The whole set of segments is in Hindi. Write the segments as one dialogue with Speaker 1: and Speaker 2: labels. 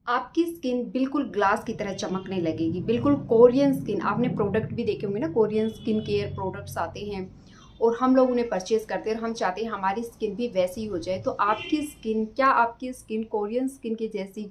Speaker 1: आपकी स्किन बिल्कुल ग्लास की तरह चमकने लगेगी, बिल्कुल कोरियन स्किन। आपने प्रोडक्ट भी देखे होंगे ना, कोरियन स्किन केयर प्रोडक्ट्स आते हैं और हम लोग उन्हें परचेज़ करते हैं और हम चाहते हैं हमारी स्किन भी वैसी हो जाए। तो आपकी स्किन कोरियन स्किन की जैसी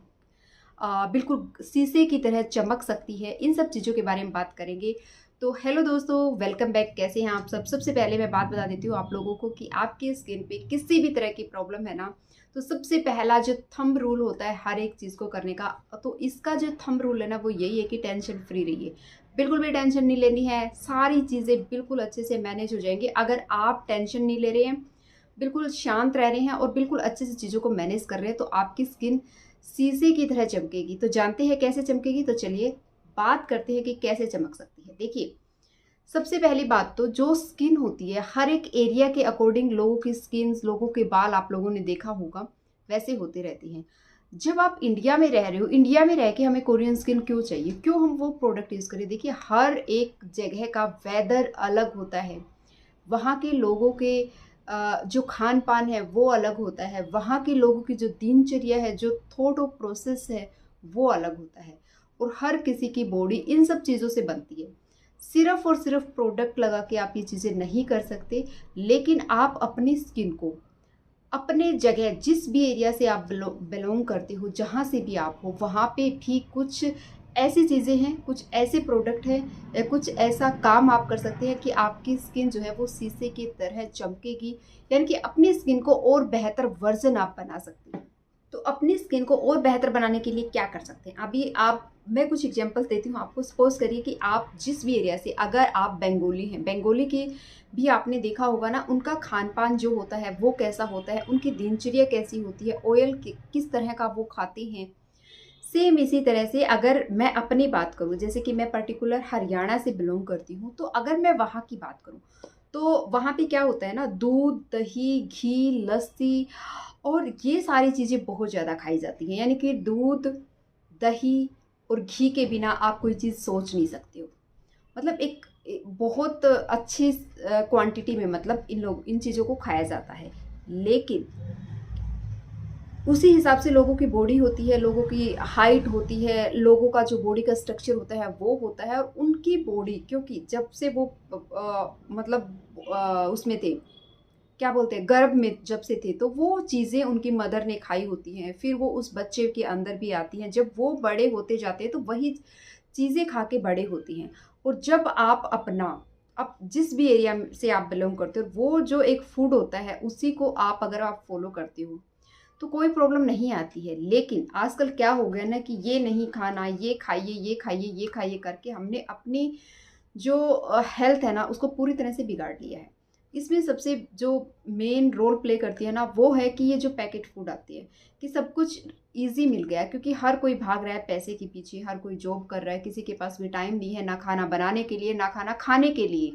Speaker 1: बिल्कुल शीशे की तरह चमक सकती है? इन सब चीज़ों के बारे में बात करेंगे। तो हेलो दोस्तों, वेलकम बैक। कैसे हैं आप सब? सबसे पहले मैं बात बता देती हूँ आप लोगों को कि आपकी स्किन पे किसी भी तरह की प्रॉब्लम है ना, तो सबसे पहला जो थंब रूल होता है हर एक चीज़ को करने का, तो इसका जो थंब रूल है ना वो यही है कि टेंशन फ्री रहिए। बिल्कुल भी टेंशन नहीं लेनी है, सारी चीज़ें बिल्कुल अच्छे से मैनेज हो जाएँगी। अगर आप टेंशन नहीं ले रहे हैं, बिल्कुल शांत रह रहे हैं और बिल्कुल अच्छे से चीज़ों को मैनेज कर रहे हैं, तो आपकी स्किन शीशे की तरह चमकेगी। तो जानते हैं कैसे चमकेगी? तो चलिए बात करते हैं कि कैसे चमक सकती है। देखिए, सबसे पहली बात तो जो स्किन होती है हर एक एरिया के अकॉर्डिंग लोगों की स्किन, लोगों के बाल आप लोगों ने देखा होगा वैसे होते रहती हैं। जब आप इंडिया में रह रहे हो, इंडिया में रह के हमें कोरियन स्किन क्यों चाहिए? क्यों हम वो प्रोडक्ट यूज़ करें? देखिए, हर एक जगह का वेदर अलग होता है। वहाँ के लोगों के जो खान-पान है वो अलग होता है, वहाँ के लोगों की जो दिनचर्या है, जो थॉट ऑफ प्रोसेस है, वो अलग होता है और हर किसी की बॉडी इन सब चीज़ों से बनती है। सिर्फ़ और सिर्फ़ प्रोडक्ट लगा के आप ये चीज़ें नहीं कर सकते, लेकिन आप अपनी स्किन को अपने जगह जिस भी एरिया से आप बिलोंग करते हो, जहाँ से भी आप हो, वहाँ पे भी कुछ ऐसी चीज़ें हैं, कुछ ऐसे प्रोडक्ट हैं या कुछ ऐसा काम आप कर सकते हैं कि आपकी स्किन जो है वो शीशे की तरह चमकेगी। यानी कि अपनी स्किन को और बेहतर वर्ज़न आप बना सकते हैं। तो अपनी स्किन को और बेहतर बनाने के लिए क्या कर सकते हैं? अभी आप मैं कुछ एग्ज़ाम्पल्स देती हूँ आपको। सपोज़ करिए कि आप जिस भी एरिया से, अगर आप बंगाली हैं, बंगाली की भी आपने देखा होगा ना, उनका खान-पान जो होता है वो कैसा होता है, उनकी दिनचर्या कैसी होती है, ऑयल किस तरह का वो खाते हैं। सेम इसी तरह से अगर मैं अपनी बात करूँ, जैसे कि मैं पर्टिकुलर हरियाणा से बिलॉन्ग करती हूँ, तो अगर मैं वहाँ की बात करूँ, तो वहाँ पे क्या होता है ना, दूध, दही, घी, लस्सी और ये सारी चीज़ें बहुत ज़्यादा खाई जाती हैं। यानी कि दूध, दही और घी के बिना आप कोई चीज़ सोच नहीं सकते हो। मतलब एक बहुत अच्छी क्वांटिटी में, मतलब इन चीज़ों को खाया जाता है। लेकिन उसी हिसाब से लोगों की बॉडी होती है, लोगों की हाइट होती है, लोगों का जो बॉडी का स्ट्रक्चर होता है वो होता है और उनकी बॉडी, क्योंकि जब से वो मतलब उसमें थे, क्या बोलते हैं, गर्भ में जब से थे, तो वो चीज़ें उनकी मदर ने खाई होती हैं, फिर वो उस बच्चे के अंदर भी आती हैं। जब वो बड़े होते जाते हैं तो वही चीज़ें खा के बड़े होती हैं। और जब आप आप जिस भी एरिया से आप बिलोंग करते हो, वो जो एक फूड होता है उसी को आप अगर आप फॉलो करते हो तो कोई प्रॉब्लम नहीं आती है। लेकिन आजकल क्या हो गया ना कि ये नहीं खाना, ये खाइए, ये खाइए, ये खाइए करके हमने अपनी जो हेल्थ है ना उसको पूरी तरह से बिगाड़ लिया है। इसमें सबसे जो मेन रोल प्ले करती है ना वो है कि ये जो पैकेट फूड आती है, कि सब कुछ ईज़ी मिल गया है, क्योंकि हर कोई भाग रहा है पैसे के पीछे, हर कोई जॉब कर रहा है, किसी के पास भी टाइम नहीं है ना खाना बनाने के लिए, ना खाना खाने के लिए।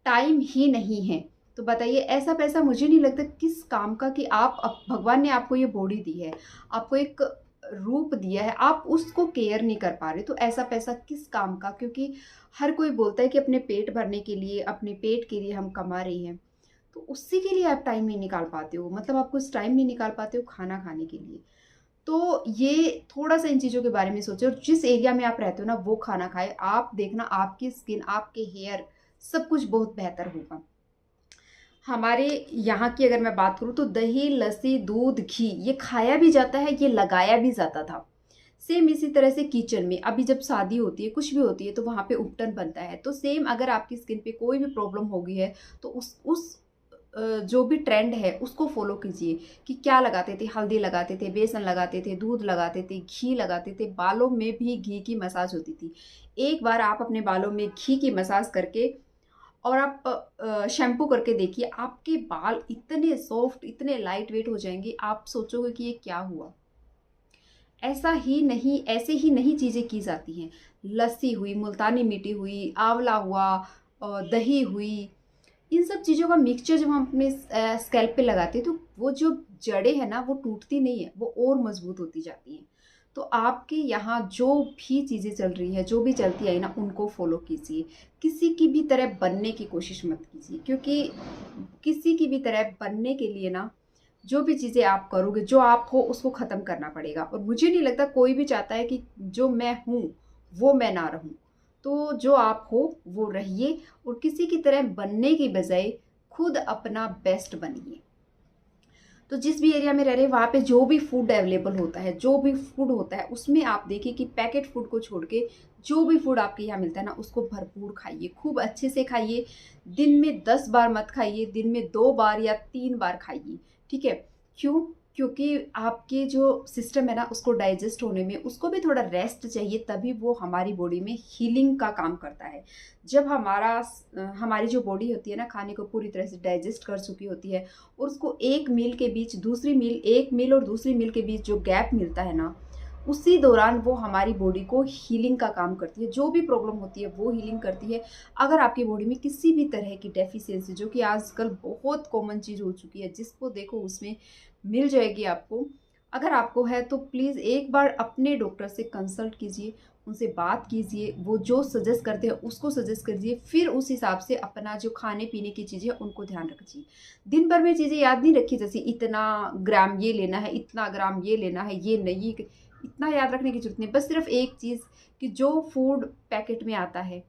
Speaker 1: टाइम ही नहीं है। तो बताइए, ऐसा पैसा मुझे नहीं लगता किस काम का, कि आप भगवान ने आपको ये बॉडी दी है, आपको एक रूप दिया है, आप उसको केयर नहीं कर पा रहे, तो ऐसा पैसा किस काम का? क्योंकि हर कोई बोलता है कि अपने पेट भरने के लिए, अपने पेट के लिए हम कमा रहे हैं, तो उसी के लिए आप टाइम नहीं निकाल पाते हो, मतलब आप कुछ टाइम नहीं निकाल पाते हो खाना खाने के लिए। तो ये थोड़ा-सा इन चीज़ों के बारे में सोचें और जिस एरिया में आप रहते हो ना वो खाना खाएँ। आप देखना आपकी स्किन, आपके हेयर सब कुछ बहुत बेहतर होगा। हमारे यहाँ की अगर मैं बात करूँ तो दही, लस्सी, दूध, घी ये खाया भी जाता है, ये लगाया भी जाता था। सेम इसी तरह से किचन में अभी जब शादी होती है, कुछ भी होती है, तो वहाँ पे उपटन बनता है। तो सेम अगर आपकी स्किन पे कोई भी प्रॉब्लम हो गई है तो जो भी ट्रेंड है उसको फ़ॉलो कीजिए, कि क्या लगाते थे, हल्दी लगाते थे, बेसन लगाते थे, दूध लगाते थे, घी लगाते थे, बालों में भी घी की मसाज होती थी। एक बार आप अपने बालों में घी की मसाज करके और आप शैम्पू करके देखिए, आपके बाल इतने सॉफ्ट, इतने लाइट वेट हो जाएँगे, आप सोचोगे कि ये क्या हुआ? ऐसे ही नहीं चीज़ें की जाती हैं। लस्सी हुई, मुल्तानी मिट्टी हुई, आँवला हुआ, दही हुई, इन सब चीज़ों का मिक्सचर जब हम अपने स्कैल्प पे लगाते हैं तो वो जो जड़ें हैं ना वो टूटती नहीं है, वो और मज़बूत होती जाती हैं। तो आपके यहाँ जो भी चीज़ें चल रही हैं, जो भी चलती आई ना उनको फ़ॉलो कीजिए। किसी की भी तरह बनने की कोशिश मत कीजिए, क्योंकि किसी की भी तरह बनने के लिए ना जो भी चीज़ें आप करोगे, जो आप हो उसको ख़त्म करना पड़ेगा। और मुझे नहीं लगता कोई भी चाहता है कि जो मैं हूँ वो मैं ना रहूँ। तो जो आप हो वो रहिए और किसी की तरह बनने की बजाय खुद अपना बेस्ट बनिए। तो जिस भी एरिया में रह रहे हैं वहाँ पे जो भी फूड अवेलेबल होता है, जो भी फूड होता है, उसमें आप देखिए कि पैकेट फूड को छोड़ के जो भी फूड आपके यहाँ मिलता है ना, उसको भरपूर खाइए, खूब अच्छे से खाइए। दिन में 10 बार मत खाइए, दिन में 2 बार या 3 बार खाइए, ठीक है। क्यों? क्योंकि आपके जो सिस्टम है ना, उसको डाइजेस्ट होने में उसको भी थोड़ा रेस्ट चाहिए, तभी वो हमारी बॉडी में हीलिंग का काम करता है। जब हमारी जो बॉडी होती है ना, खाने को पूरी तरह से डाइजेस्ट कर चुकी होती है और उसको एक मील के बीच दूसरी मील, एक मील और दूसरी मील के बीच जो गैप मिलता है ना, उसी दौरान वो हमारी बॉडी को हीलिंग का काम करती है। जो भी प्रॉब्लम होती है वो हीलिंग करती है। अगर आपकी बॉडी में किसी भी तरह की डेफिशिएंसी, जो कि आजकल बहुत कॉमन चीज़ हो चुकी है, जिसको देखो उसमें मिल जाएगी आपको, अगर आपको है तो प्लीज़ एक बार अपने डॉक्टर से कंसल्ट कीजिए, उनसे बात कीजिए, वो जो सजेस्ट करते हैं उसको सजेस्ट कीजिए, फिर उस हिसाब से अपना जो खाने पीने की चीज़ें उनको ध्यान रखिए। दिन भर में चीज़ें याद नहीं रखी, जैसे इतना ग्राम ये लेना है, इतना ग्राम ये लेना है, ये नहीं, इतना याद रखने की जरूरत नहीं। बस सिर्फ एक चीज़ कि जो फूड पैकेट में आता है,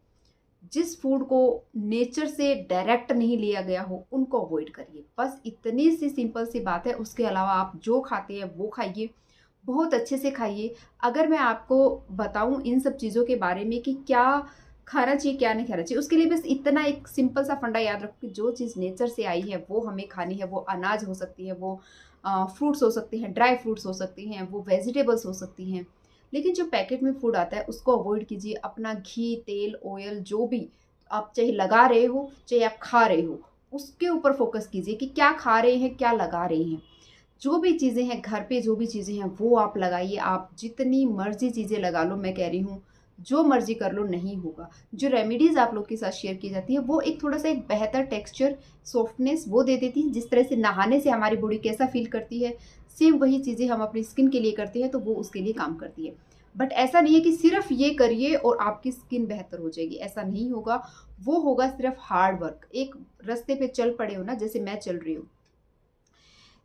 Speaker 1: जिस फूड को नेचर से डायरेक्ट नहीं लिया गया हो, उनको अवॉइड करिए। बस इतनी सी सिंपल सी बात है। उसके अलावा आप जो खाते हैं वो खाइए, बहुत अच्छे से खाइए। अगर मैं आपको बताऊं इन सब चीज़ों के बारे में कि क्या खाना चाहिए क्या नहीं खाना चाहिए, उसके लिए बस इतना एक सिंपल सा फंडा याद रखो कि जो चीज़ नेचर से आई है वो हमें खानी है। वो अनाज हो सकती है, वो फ्रूट्स हो सकते हैं, ड्राई फ्रूट्स हो सकते हैं, वो वेजिटेबल्स हो सकती हैं। लेकिन जो पैकेट में फूड आता है उसको अवॉइड कीजिए। अपना घी, तेल, ऑयल जो भी आप चाहे लगा रहे हो, चाहे आप खा रहे हो, उसके ऊपर फोकस कीजिए कि क्या खा रहे हैं, क्या लगा रहे हैं। जो भी चीज़ें हैं घर पे, जो भी चीज़ें हैं वो आप लगाइए। आप जितनी मर्जी चीज़ें लगा लो, मैं कह रही हूँ जो मर्जी कर लो, नहीं होगा। जो रेमेडीज़ आप लोग के साथ शेयर की जाती है वो एक थोड़ा सा एक बेहतर टेक्सचर, सॉफ्टनेस वो दे देती है। जिस तरह से नहाने से हमारी बॉडी कैसा फील करती है, सेम वही चीज़ें हम अपनी स्किन के लिए करते हैं, तो वो उसके लिए काम करती है। बट ऐसा नहीं है कि सिर्फ ये करिए और आपकी स्किन बेहतर हो जाएगी, ऐसा नहीं होगा। वो होगा सिर्फ हार्ड वर्क। एक रास्ते पे चल पड़े हो ना, जैसे मैं चल रही हूँ,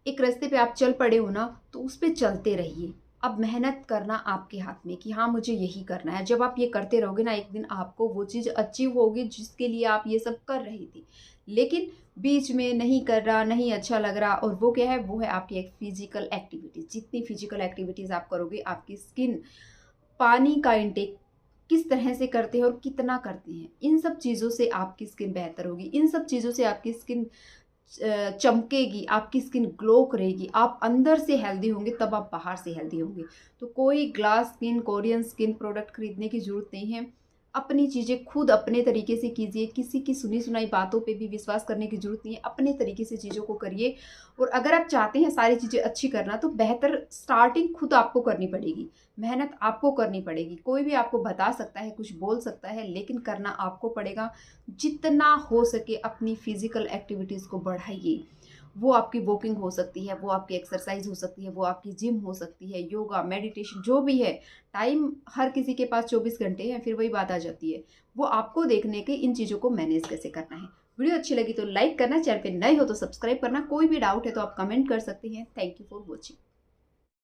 Speaker 1: एक रास्ते पे आप चल पड़े हो ना, तो उस पे चलते रहिए। अब मेहनत करना आपके हाथ में कि हाँ मुझे यही करना है। जब आप ये करते रहोगे ना, एक दिन आपको वो चीज़ अचीव होगी जिसके लिए आप ये सब कर रही थी। लेकिन बीच में नहीं कर रहा, नहीं अच्छा लग रहा, और वो क्या है, वो है आपकी एक फिजिकल एक्टिविटीज़। जितनी फिजिकल एक्टिविटीज़ आप करोगे, आपकी स्किन, पानी का इंटेक किस तरह से करते हैं और कितना करते हैं, इन सब चीज़ों से आपकी स्किन बेहतर होगी। इन सब चीज़ों से आपकी स्किन चमकेगी, आपकी स्किन ग्लो करेगी। आप अंदर से हेल्दी होंगे तब आप बाहर से हेल्दी होंगे। तो कोई glass skin, Korean skin product खरीदने की ज़रूरत नहीं है। अपनी चीज़ें खुद अपने तरीके से कीजिए। किसी की सुनी सुनाई बातों पे भी विश्वास करने की ज़रूरत नहीं है। अपने तरीके से चीज़ों को करिए। और अगर आप चाहते हैं सारी चीज़ें अच्छी करना, तो बेहतर स्टार्टिंग खुद आपको करनी पड़ेगी। मेहनत आपको करनी पड़ेगी। कोई भी आपको बता सकता है, कुछ बोल सकता है, लेकिन करना आपको पड़ेगा। जितना हो सके अपनी फिजिकल एक्टिविटीज़ को बढ़ाइए। वो आपकी वॉकिंग हो सकती है, वो आपकी एक्सरसाइज हो सकती है, वो आपकी जिम हो सकती है, योगा, मेडिटेशन, जो भी है। टाइम हर किसी के पास 24 घंटे हैं, फिर वही बात आ जाती है। वो आपको देखने के इन चीज़ों को मैनेज कैसे करना है। वीडियो अच्छी लगी तो लाइक करना, चैनल पे नए हो तो सब्सक्राइब करना। कोई भी डाउट है तो आप कमेंट कर सकते हैं। Thank you for watching.